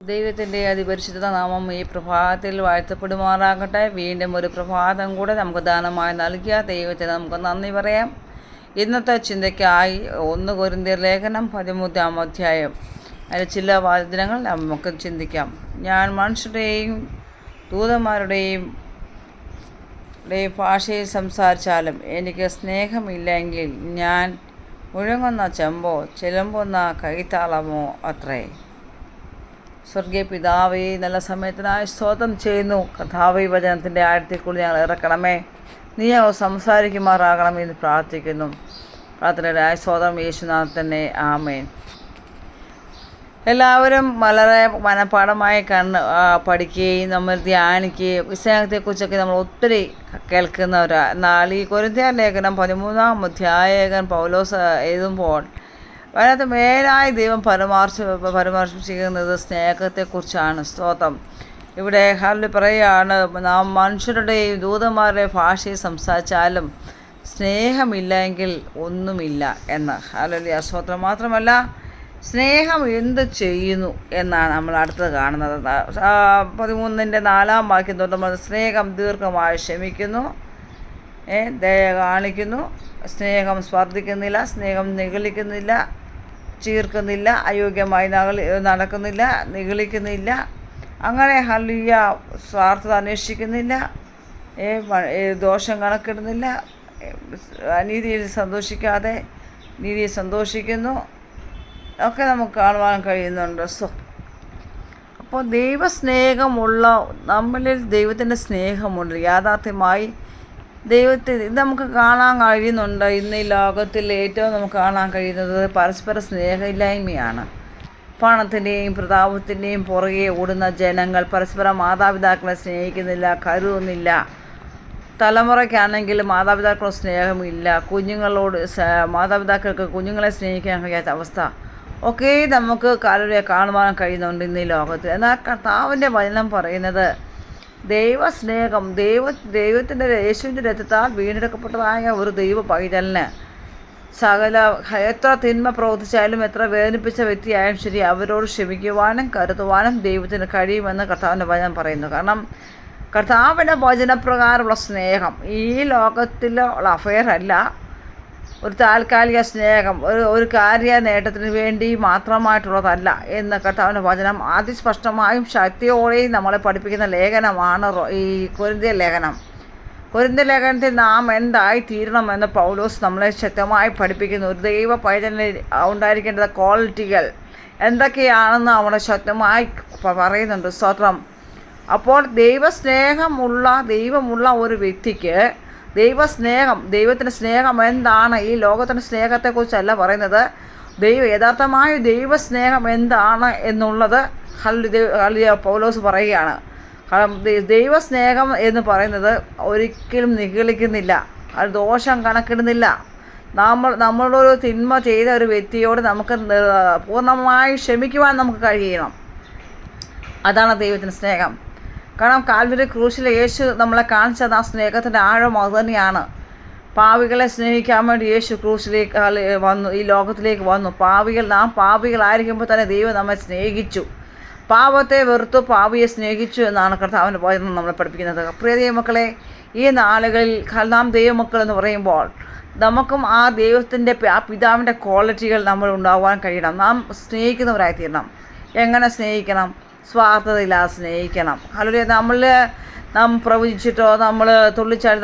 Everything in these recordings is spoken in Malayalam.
ദൈവത്തിൻ്റെ അതിപരിശുദ്ധ നാമം ഈ പ്രഭാതത്തിൽ വാഴ്ത്തപ്പെടുമാറാകട്ടെ. വീണ്ടും ഒരു പ്രഭാതം കൂടെ നമുക്ക് ദാനമായി നൽകിയ ദൈവത്തിന് നമുക്ക് നന്ദി പറയാം. ഇന്നത്തെ ചിന്തയ്ക്കായി 1 കൊരിന്ത്യർ ലേഖനം 13-ാം അധ്യായം അതിൽ ചില വചനങ്ങൾ നമുക്ക് ചിന്തിക്കാം. ഞാൻ മനുഷ്യരുടെയും ദൂതന്മാരുടെയും ഭാഷയിൽ സംസാരിച്ചാലും എനിക്ക് സ്നേഹമില്ലെങ്കിൽ ഞാൻ മുഴങ്ങുന്ന ചെമ്പോ ചിലമ്പുന്ന കൈത്താളമോ അത്രേ. സ്വർഗീയ പിതാവേ, നല്ല സമയത്തിനായി സ്തോത്രം ചെയ്യുന്നു. കർത്താവേ, വചനത്തിൻ്റെ ആഴത്തെക്കുറിച്ച് ഞങ്ങൾ ഇറക്കണമേ. നീ ഞങ്ങൾ സംസാരിക്കുമാറാകണമെന്ന് പ്രാർത്ഥിക്കുന്നു. പ്രാർത്ഥനയുടെ സ്തോത്രം യേശുനാഥൻ, ആമേൻ. എല്ലാവരും വളരെ മനഃപാഠമായി പഠിക്കുകയും നമ്മൾ ധ്യാനിക്കുകയും വിസ്തേഹത്തെക്കുറിച്ചൊക്കെ നമ്മൾ ഒത്തിരി കേൾക്കുന്നവരാണ്. എന്നാൽ ഈ കൊരിന്ത്യർ ലേഖനം 13-ാം അധ്യായകൻ പൗലോസ് എഴുതുമ്പോൾ അതിനകത്ത് മേലായി ദൈവം പരാമർശിക്കുന്നത് സ്നേഹത്തെക്കുറിച്ചാണ്. സ്തോത്രം. ഇവിടെ ഹാലിൽ പറയുകയാണ്, നാം മനുഷ്യരുടെയും ദൂതന്മാരുടെയും ഭാഷയിൽ സംസാരിച്ചാലും സ്നേഹമില്ലെങ്കിൽ ഒന്നുമില്ല എന്ന്. ഹാലലിയ, സ്തോത്രം. മാത്രമല്ല, സ്നേഹം എന്ത് ചെയ്യുന്നു എന്നാണ് നമ്മൾ അടുത്തത് കാണുന്നത്. 13-ന്റെ 4-ാം വാക്യം തൊട്ട് സ്നേഹം ദീർഘമായി ക്ഷമിക്കുന്നു, ദയ കാണിക്കുന്നു, സ്നേഹം സ്പർദ്ധിക്കുന്നില്ല, സ്നേഹം നിഗളിക്കുന്നില്ല, ചീർക്കുന്നില്ല, അയോഗ്യമായി നടക്കുന്നില്ല, നിഗളിക്കുന്നില്ല. അങ്ങനെ ഹല്ലേലൂയ, സ്വാർത്ഥത അന്വേഷിക്കുന്നില്ല, ദോഷം കണക്കിടുന്നില്ല, അനീതിയിൽ സന്തോഷിക്കാതെ നീതിയിൽ സന്തോഷിക്കുന്നു ഒക്കെ നമുക്ക് കാണുവാൻ കഴിയുന്നുണ്ട്. അപ്പോൾ ദൈവസ്നേഹമുള്ള നമ്മളിൽ ദൈവത്തിൻ്റെ സ്നേഹമുണ്ട്. യാഥാർത്ഥ്യമായി ദൈവത്തിൽ ഇത് നമുക്ക് കാണാൻ കഴിയുന്നുണ്ട്. ഇന്ന് ഈ ലോകത്തിൽ ഏറ്റവും നമുക്ക് കാണാൻ കഴിയുന്നത് പരസ്പര സ്നേഹമില്ലായ്മയാണ്. പണത്തിൻ്റെയും പ്രതാപത്തിൻ്റെയും പുറകെ ഓടുന്ന ജനങ്ങൾ പരസ്പരം മാതാപിതാക്കളെ സ്നേഹിക്കുന്നില്ല, കരുതുന്നില്ല. തലമുറയ്ക്കാണെങ്കിൽ മാതാപിതാക്കളോട് സ്നേഹമില്ല. മാതാപിതാക്കൾക്ക് കുഞ്ഞുങ്ങളെ സ്നേഹിക്കാൻ കഴിയാത്ത അവസ്ഥ ഒക്കെ നമുക്ക് കാണുവാൻ കഴിയുന്നുണ്ട് ഇന്ന് ഈ ലോകത്തിൽ. എന്നാൽ കർത്താവിൻ്റെ വചനം പറയുന്നത് ദൈവസ്നേഹം, ദൈവത്തിൻ്റെ യേശുവിൻ്റെ രക്തത്താൽ വീണ്ടെടുക്കപ്പെട്ടതായ ഒരു ദൈവ പൈതലിന് എത്ര തിന്മ പ്രവർത്തിച്ചാലും എത്ര വേദനിപ്പിച്ച വ്യക്തിയായാലും ശരി അവരോട് ക്ഷമിക്കുവാനും കരുതുവാനും ദൈവത്തിന് കഴിയുമെന്ന് കർത്താവിൻ്റെ വചനം പറയുന്നു. കാരണം കർത്താവിൻ്റെ വചനപ്രകാരമുള്ള സ്നേഹം ഈ ലോകത്തിലുള്ള അഫെയർ അല്ല, ഒരു താൽക്കാലിക സ്നേഹം, ഒരു കാര്യ നേട്ടത്തിന് വേണ്ടി മാത്രമായിട്ടുള്ളതല്ല എന്ന് കർത്താവിൻ്റെ വചനം അതിസ്പഷ്ടമായും ശക്തിയോടെയും നമ്മളെ പഠിപ്പിക്കുന്ന ലേഖനമാണ് ഈ കൊരിന്ത്യർ ലേഖനം. കൊരിന്ത്യർ ലേഖനത്തിൽ നാം എന്തായി തീരണമെന്ന് പൗലോസ് നമ്മളെ ശക്തമായി പഠിപ്പിക്കുന്നു. ഒരു ദൈവ പൈതലിന് ഉണ്ടായിരിക്കേണ്ട ക്വാളിറ്റികൾ എന്തൊക്കെയാണെന്ന് അവിടെ ശക്തമായി പറയുന്നുണ്ട്. സ്തോത്രം. അപ്പോൾ ദൈവമുള്ള ഒരു വ്യക്തിക്ക് ദൈവത്തിൻ്റെ സ്നേഹം എന്താണ്? ഈ ലോകത്തിൻ്റെ സ്നേഹത്തെക്കുറിച്ചല്ല പറയുന്നത്. യഥാർത്ഥമായ ദൈവസ്നേഹം എന്താണ് എന്നുള്ളത് പൗലോസ് പറയുകയാണ്. ദൈവസ്നേഹം എന്ന് പറയുന്നത് ഒരിക്കലും നിഗളിക്കുന്നില്ല, അത് ദോഷം കണക്കിടുന്നില്ല. നമ്മളൊരു തിന്മ ചെയ്ത ഒരു വ്യക്തിയോട് നമുക്ക് പൂർണ്ണമായി ക്ഷമിക്കുവാൻ നമുക്ക് കഴിയണം. അതാണ് ദൈവത്തിൻ്റെ സ്നേഹം. കാരണം കാൽവരി ക്രൂശിലെ യേശു നമ്മളെ കാണിച്ചത് ആ സ്നേഹത്തിൻ്റെ ആഴം അത് തന്നെയാണ്. പാപികളെ സ്നേഹിക്കാൻ വേണ്ടി യേശു ക്രൂശിലേക്ക് വന്നു, ഈ ലോകത്തിലേക്ക് വന്നു. നാം പാപികളായിരിക്കുമ്പോൾ തന്നെ ദൈവം നമ്മെ സ്നേഹിച്ചു. പാപത്തെ വെറുത്തു പാപിയെ സ്നേഹിച്ചു എന്നാണ് കർത്താവിൻ്റെ വചനം നമ്മളെ പഠിപ്പിക്കുന്നത്. പ്രിയ ദൈവമക്കളെ, ഈ നാളുകളിൽ നാം ദൈവമക്കൾ എന്ന് പറയുമ്പോൾ നമുക്കും ആ ദൈവത്തിൻ്റെ ആ പിതാവിൻ്റെ ക്വാളിറ്റികൾ നമ്മൾ ഉണ്ടാകുവാൻ കഴിയണം. നാം സ്നേഹിക്കുന്നവരായിത്തീരണം. എങ്ങനെ സ്നേഹിക്കണം? സ്വാർത്ഥതയില്ലാതെ സ്നേഹിക്കണം. അല്ലെങ്കിൽ നാം പ്രവചിച്ചിട്ടോ നമ്മൾ തുള്ളിച്ചാടി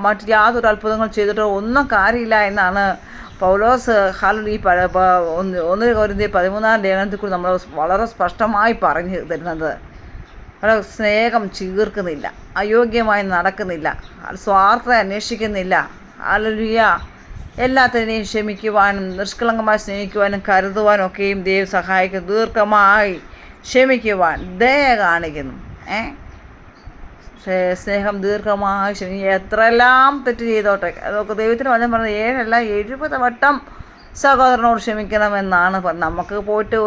മറ്റ് യാതൊരു അത്ഭുതങ്ങൾ ചെയ്തിട്ടോ ഒന്നും കാര്യമില്ല എന്നാണ് പൗലോസ് ഈ 1 കൊരിന്ത്യർ 13-ാം ലേഖനത്തിൽ കൂടി നമ്മൾ വളരെ സ്പഷ്ടമായി പറഞ്ഞു തരുന്നത്. സ്നേഹം ചീർക്കുന്നില്ല, അയോഗ്യമായി നടക്കുന്നില്ല, സ്വാർത്ഥത അന്വേഷിക്കുന്നില്ല. ഹല്ലേലൂയ. എല്ലാത്തിനെയും ക്ഷമിക്കുവാനും നിഷ്കളങ്കമായി സ്നേഹിക്കുവാനും കരുതുവാനും ഒക്കെയും ദൈവം സഹായിക്കും. ദീർഘമായി ക്ഷമിക്കുവാൻ ദയ കാണിക്കുന്നു. സ്നേഹം ദീർഘമായി എത്രയെല്ലാം തെറ്റ് ചെയ്തോട്ടെ, അതൊക്കെ ദൈവത്തിന് വചനം പറഞ്ഞത് 7 അല്ല 70 വട്ടം സഹോദരനോട് ക്ഷമിക്കണമെന്നാണ്. നമുക്ക് പോയിട്ട്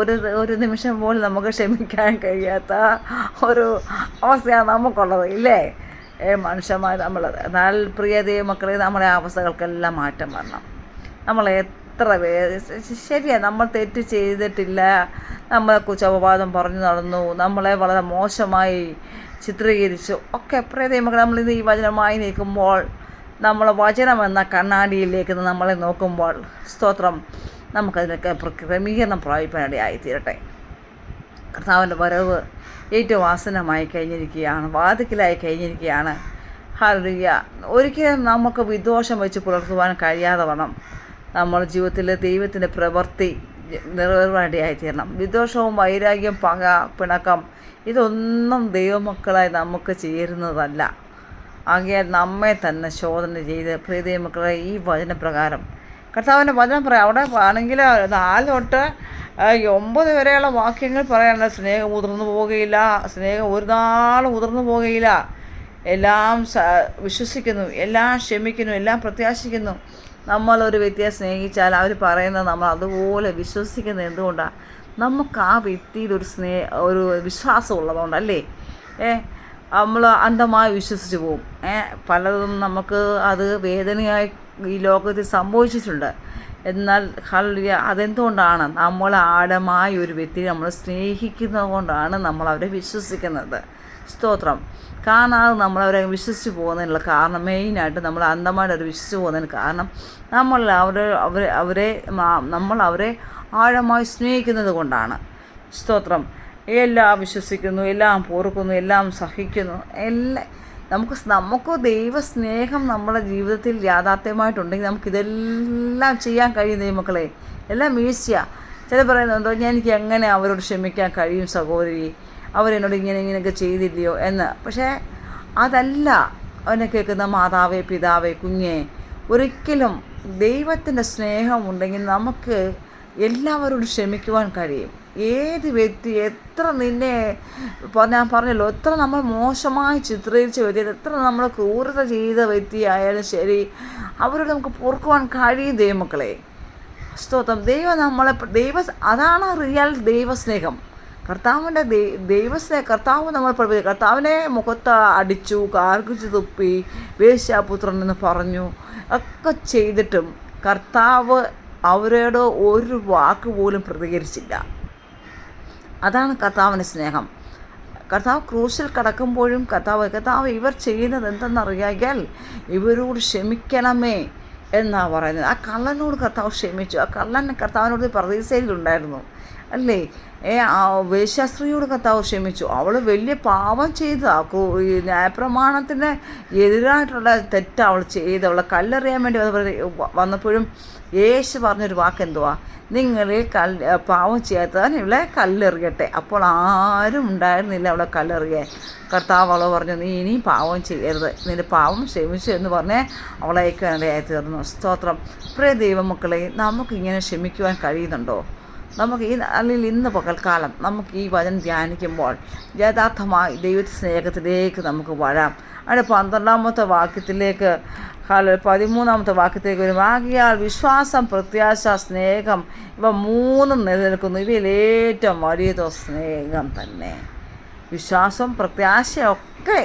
ഒരു നിമിഷം പോലും നമുക്ക് ക്ഷമിക്കാൻ കഴിയാത്ത ഒരു അവസ്ഥയാണ് നമുക്കുള്ളത്, ഇല്ലേ? മനുഷ്യന്മാർ നമ്മൾ. എന്നാൽ പ്രിയ ദൈവമക്കളെ, നമ്മുടെ അവസ്ഥകൾക്കെല്ലാം മാറ്റം വരണം. നമ്മൾ എത്ര ശരിയാണ്, നമ്മൾ തെറ്റ് ചെയ്തിട്ടില്ല, നമ്മളെക്കുറിച്ച് അപവാദം പറഞ്ഞു നടന്നു, നമ്മളെ വളരെ മോശമായി ചിത്രീകരിച്ചു ഒക്കെ. പ്രിയ ദൈവമക്കളെ, നമ്മളിത് ഈ വചനമായി നിൽക്കുമ്പോൾ, നമ്മൾ വചനം എന്ന കണ്ണാടിയിലേക്ക് നമ്മളെ നോക്കുമ്പോൾ, സ്തോത്രം, നമുക്കതിനൊക്കെ ക്രമീകരണം പ്രാപിക്കാനിടയായി തീരട്ടെ. കർത്താവിൻ്റെ വരവ് ഏറ്റവും ആസന്നമായി കഴിഞ്ഞിരിക്കുകയാണ്, വാതിക്കലായി കഴിഞ്ഞിരിക്കുകയാണ്. ഹല്ലേലൂയ. ഒരിക്കലും നമുക്ക് വിദ്വേഷം വെച്ച് പുലർത്തുവാൻ കഴിയാതെ വണ്ണം നമ്മൾ ജീവിതത്തിൽ ദൈവത്തിൻ്റെ പ്രവൃത്തി നിറവേറാനിടയായി തീരണം. വിദ്വേഷവും വൈരാഗ്യം, പക, പിണക്കം ഇതൊന്നും ദൈവമക്കളായി നമുക്ക് ചേരുന്നതല്ല. ആകയാൽ നമ്മെ തന്നെ ശോധന ചെയ്ത് പ്രിയ ദൈവമക്കളെ ഈ വചനപ്രകാരം കർത്താവിൻ്റെ വചനം പറയാം. അവിടെ ആണെങ്കിൽ 4 തൊട്ട് 9 വരെയുള്ള വാക്യങ്ങൾ പറയാനുള്ള സ്നേഹം ഉതിർന്നു പോകുകയില്ല, സ്നേഹം ഒരു നാളും ഉതിർന്നു പോകുകയില്ല, എല്ലാം വിശ്വസിക്കുന്നു, എല്ലാം ക്ഷമിക്കുന്നു, എല്ലാം പ്രത്യാശിക്കുന്നു. നമ്മളൊരു വ്യക്തിയെ സ്നേഹിച്ചാൽ അവർ പറയുന്നത് നമ്മൾ അതുപോലെ വിശ്വസിക്കുന്നത് എന്തുകൊണ്ടാണ്? നമുക്ക് ആ വ്യക്തിയിൽ ഒരു വിശ്വാസം ഉള്ളതുകൊണ്ടല്ലേ. നമ്മൾ അന്ധമായി വിശ്വസിച്ച് പോവും. പലതും നമുക്ക് അത് വേദനയായി ഈ ലോകത്തിൽ സംഭവിച്ചിട്ടുണ്ട്. എന്നാൽ ഹല്ലേലൂയ, അതെന്തുകൊണ്ടാണ്? നമ്മൾ ആഴമായ ഒരു വ്യക്തിയെ നമ്മൾ സ്നേഹിക്കുന്നത് കൊണ്ടാണ് നമ്മൾ അവരെ വിശ്വസിക്കുന്നത്. സ്തോത്രം. കാണാതെ നമ്മളവരെ വിശ്വസിച്ച് പോകുന്നതിനുള്ള കാരണം, മെയിനായിട്ട് നമ്മൾ അന്ധമായിട്ട് അവർ വിശ്വസിച്ച് പോകുന്നതിന് കാരണം നമ്മൾ അവരെ ആഴമായി സ്നേഹിക്കുന്നത് കൊണ്ടാണ്. സ്തോത്രം. എല്ലാം വിശ്വസിക്കുന്നു, എല്ലാം പൊറുക്കുന്നു, എല്ലാം സഹിക്കുന്നു. നമുക്ക് ദൈവസ്നേഹം നമ്മുടെ ജീവിതത്തിൽ യാഥാർത്ഥ്യമായിട്ടുണ്ടെങ്കിൽ നമുക്കിതെല്ലാം ചെയ്യാൻ കഴിയും. ദൈവമക്കളെ, എല്ലാം ഈസിയാണ്. ചില പറയുന്നുണ്ടോ, എനിക്ക് എങ്ങനെ അവരോട് ക്ഷമിക്കാൻ കഴിയും സഹോദരി, അവരെന്നോട് ഇങ്ങനെയൊക്കെ ചെയ്തില്ലയോ എന്ന്. പക്ഷേ അതല്ല അവനെ കേൾക്കുന്ന മാതാവേ, പിതാവേ, കുഞ്ഞേ. ഒരിക്കലും ദൈവത്തിൻ്റെ സ്നേഹമുണ്ടെങ്കിൽ നമുക്ക് എല്ലാവരോടും ക്ഷമിക്കുവാൻ കഴിയും. ഏത് വ്യക്തി എത്ര ഞാൻ പറഞ്ഞല്ലോ, എത്ര നമ്മൾ മോശമായി ചിത്രീകരിച്ച വ്യക്തി, എത്ര നമ്മൾ ക്രൂരത ചെയ്ത വ്യക്തിയായാലും ശരി, അവരോട് നമുക്ക് പൊറുക്കുവാൻ കഴിയും. ദൈവമക്കളെ, സ്തോത്രം. അതാണ് റിയൽ ദൈവസ്നേഹം. കർത്താവിൻ്റെ കർത്താവ് നമ്മൾ പഠിപ്പിച്ചു. കർത്താവിനെ മുഖത്ത് അടിച്ചു, കാർക്കിച്ച് തുപ്പി, വേശ്യാപുത്രൻ എന്ന് പറഞ്ഞു ഒക്കെ ചെയ്തിട്ടും കർത്താവ് അവരോട് ഒരു വാക്ക് പോലും പ്രതികരിച്ചില്ല. അതാണ് കർത്താവിൻ്റെ സ്നേഹം. കർത്താവ് ക്രൂശിൽ കിടക്കുമ്പോഴും കർത്താവ് ഇവർ ചെയ്യുന്നത് എന്തെന്നറിയാൽ ഇവരോട് ക്ഷമിക്കണമേ എന്നാണ് പറയുന്നത്. ആ കള്ളനോട് കർത്താവ് ക്ഷമിച്ചു. ആ കർത്താവിനോട് പ്രതീക്ഷയിലുണ്ടായിരുന്നു അല്ലേ. വേശ്യാസ്ത്രീയോട് കർത്താവ് ക്ഷമിച്ചു. അവൾ വലിയ പാപം ചെയ്ത് ഈ ന്യായപ്രമാണത്തിന് എതിരായിട്ടുള്ള തെറ്റ് അവൾ ചെയ്ത് അവളെ കല്ലെറിയാൻ വേണ്ടി വന്നപ്പോഴും യേശു പറഞ്ഞൊരു വാക്കെന്തുവാ? നിങ്ങൾ പാവം ചെയ്യാത്തവൻ ഇവളെ കല്ലെറിയട്ടെ. അപ്പോൾ ആരും ഉണ്ടായിരുന്നില്ല അവളെ കല്ലെറിയാൻ. കർത്താവ് അവളെ പറഞ്ഞു, നീ ഇനിയും പാവം ചെയ്യരുത്, നിന്റെ പാവം ക്ഷമിച്ചു എന്ന് പറഞ്ഞ് അവളെ അയക്കാനിടയായി തീർന്നു. സ്തോത്രം. പ്രിയ ദൈവമക്കളെ, നമുക്കിങ്ങനെ ക്ഷമിക്കുവാൻ കഴിയുന്നുണ്ടോ? നമുക്ക് അല്ലെങ്കിൽ ഇന്ന് പകൽക്കാലം നമുക്ക് ഈ വചനം ധ്യാനിക്കുമ്പോൾ യഥാർത്ഥമായി ദൈവത്തിൻ്റെ സ്നേഹത്തിലേക്ക് നമുക്ക് വരാം. അതിൻ്റെ 12-ാമത്തെ വാക്യത്തിലേക്ക് 13-ാമത്തെ വാക്യത്തിലേക്ക് വരും. ആകയാൽ വിശ്വാസം, പ്രത്യാശ, സ്നേഹം ഇവ 3 നിലനിൽക്കുന്നു. ഇവയിൽ ഏറ്റവും വലിയതോ സ്നേഹം തന്നെ. വിശ്വാസം, പ്രത്യാശയൊക്കെ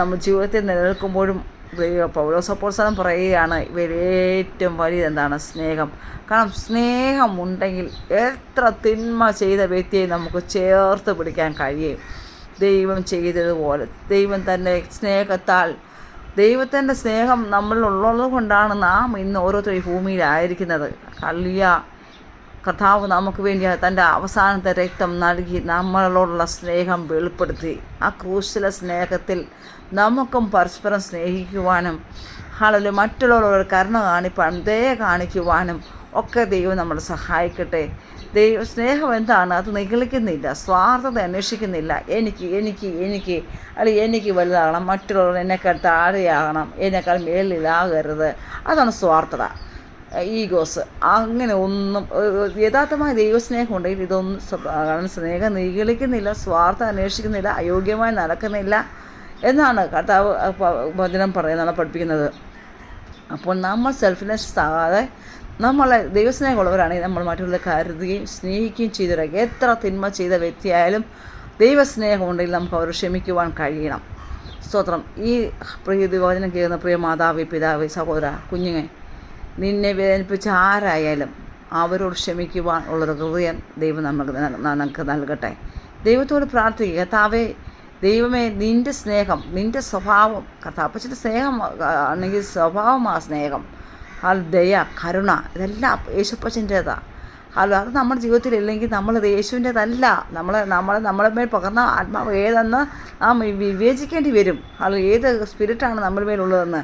നമ്മൾ ജീവിതത്തിൽ നിലനിൽക്കുമ്പോഴും പൗലോസ് അപ്പോസ്തലൻ പറയുകയാണ്, ഇവയിൽ ഏറ്റവും വലിയത് എന്താണ്? സ്നേഹം. കാരണം സ്നേഹമുണ്ടെങ്കിൽ എത്ര തിന്മ ചെയ്ത വ്യക്തിയെ നമുക്ക് ചേർത്ത് പിടിക്കാൻ കഴിയും. ദൈവം ചെയ്തതുപോലെ ദൈവം തന്നെ സ്നേഹത്താൽ, ദൈവത്തിൻ്റെ സ്നേഹം നമ്മളിലുള്ളത് കൊണ്ടാണ് നാം ഇന്ന് ഓരോരുത്തരും ഈ ഭൂമിയിലായിരിക്കുന്നത്. ഹല്ലേലൂയ. കർത്താവ് നമുക്ക് വേണ്ടി തൻ്റെ അവസാനത്തെ രക്തം നൽകി നമ്മളോടുള്ള സ്നേഹം വെളിപ്പെടുത്തി. ആ ക്രൂശിലെ സ്നേഹത്തിൽ നമുക്കും പരസ്പരം സ്നേഹിക്കുവാനും ഹല്ലേലൂയ മറ്റുള്ളവരോട് കരുണ ദയ കാണിക്കുവാനും ഒക്കെ ദൈവം നമ്മളെ സഹായിക്കട്ടെ. സ്നേഹം എന്താണ്? അത് നിഗളിക്കുന്നില്ല, സ്വാർത്ഥത അന്വേഷിക്കുന്നില്ല. എനിക്ക് വലുതാകണം, മറ്റുള്ളവർ എന്നെക്കാൾ താഴെയാകണം, എന്നെക്കാൾ മേളിലാകരുത്. അതാണ് സ്വാർത്ഥത, ഈഗോസ്. അങ്ങനെ ഒന്നും യഥാർത്ഥമായ ദൈവസ്നേഹം ഉണ്ടെങ്കിൽ ഇതൊന്നും സ്നേഹം നിഗളിക്കുന്നില്ല, സ്വാർത്ഥം അന്വേഷിക്കുന്നില്ല, അയോഗ്യമായി നടക്കുന്നില്ല എന്നാണ് കർത്താവ് വചനം നമ്മളെ പഠിപ്പിക്കുന്നത്. അപ്പോൾ നമ്മൾ സെൽഫിനെസ് ആകാതെ നമ്മളെ ദൈവസ്നേഹമുള്ളവരാണെങ്കിൽ നമ്മൾ മറ്റുള്ളവരെ കരുതുകയും സ്നേഹിക്കുകയും ചെയ്തിരിക്കുക. എത്ര തിന്മ ചെയ്ത വ്യക്തിയായാലും ദൈവസ്നേഹം ഉണ്ടെങ്കിൽ നമുക്ക് അവർ ക്ഷമിക്കുവാൻ കഴിയണം. സ്തോത്രം. ഈ പ്രിയ വചനം കേൾക്കുന്ന പ്രിയ മാതാവേ, പിതാവേ, സഹോദര, കുഞ്ഞുങ്ങെ, നിന്നെ വേദനിപ്പിച്ച ആരായാലും അവരോട് ക്ഷമിക്കുവാൻ ഉള്ളൊരു ഹൃദയം ദൈവം നമുക്ക് നൽകട്ടെ. ദൈവത്തോട് പ്രാർത്ഥിക്കുക, കർത്താവേ, ദൈവമേ, നിൻ്റെ സ്നേഹം, നിൻ്റെ സ്വഭാവം, കർത്താപ്പച്ചൻ്റെ സ്നേഹം ആണെങ്കിൽ സ്വഭാവമാ സ്നേഹം, ദയ, കരുണ, ഇതെല്ലാം യേശുപ്പച്ചൻ്റേതാണ്. അത് നമ്മുടെ ജീവിതത്തിലില്ലെങ്കിൽ നമ്മളത് യേശുവിൻ്റേതല്ല. നമ്മളെ മേൽ പകർന്ന ആത്മാവ് ഏതെന്ന് നാം വിവേചിക്കേണ്ടി വരും. ഏത് സ്പിരിറ്റാണ് നമ്മുടെ മേലുള്ളതെന്ന്.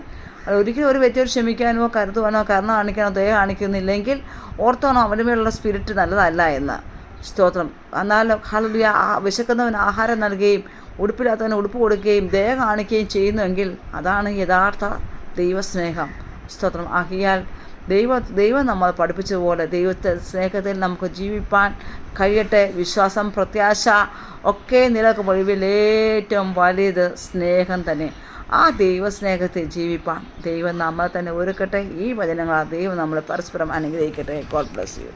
ഒരിക്കലും ഒരു വ്യക്തിയോട് ക്ഷമിക്കാനോ കരുതുവാനോ കരുണ കാണിക്കാനോ ദയ കാണിക്കുന്നില്ലെങ്കിൽ ഓർത്തോണോ അവൻ്റെ മേലുള്ള സ്പിരിറ്റ് നല്ലതല്ല എന്ന്. സ്തോത്രം. എന്നാൽ ഹല്ലേലൂയ, വിശക്കുന്നവന് ആഹാരം നൽകുകയും ഉടുപ്പില്ലാത്തവന് ഉടുപ്പ് കൊടുക്കുകയും ദയ കാണിക്കുകയും ചെയ്യുന്നുവെങ്കിൽ അതാണ് യഥാർത്ഥ ദൈവസ്നേഹം. സ്തോത്രം. ആകിയാൽ ദൈവം നമ്മൾ പഠിപ്പിച്ചതുപോലെ ദൈവത്തെ സ്നേഹത്തിൽ നമുക്ക് ജീവിപ്പാൻ കഴിയട്ടെ. വിശ്വാസം, പ്രത്യാശ ഒക്കെ നിലനിൽക്കുമ്പോൾ ഏറ്റവും വലുത് സ്നേഹം തന്നെ. ആ ദൈവസ്നേഹത്തിൽ ജീവിപ്പാൻ ദൈവം നമ്മളെ തന്നെ ഒരുക്കട്ടെ. ഈ വചനങ്ങളാൽ ദൈവം നമ്മളെ പരസ്പരം അനുഗ്രഹിക്കട്ടെ. God bless you.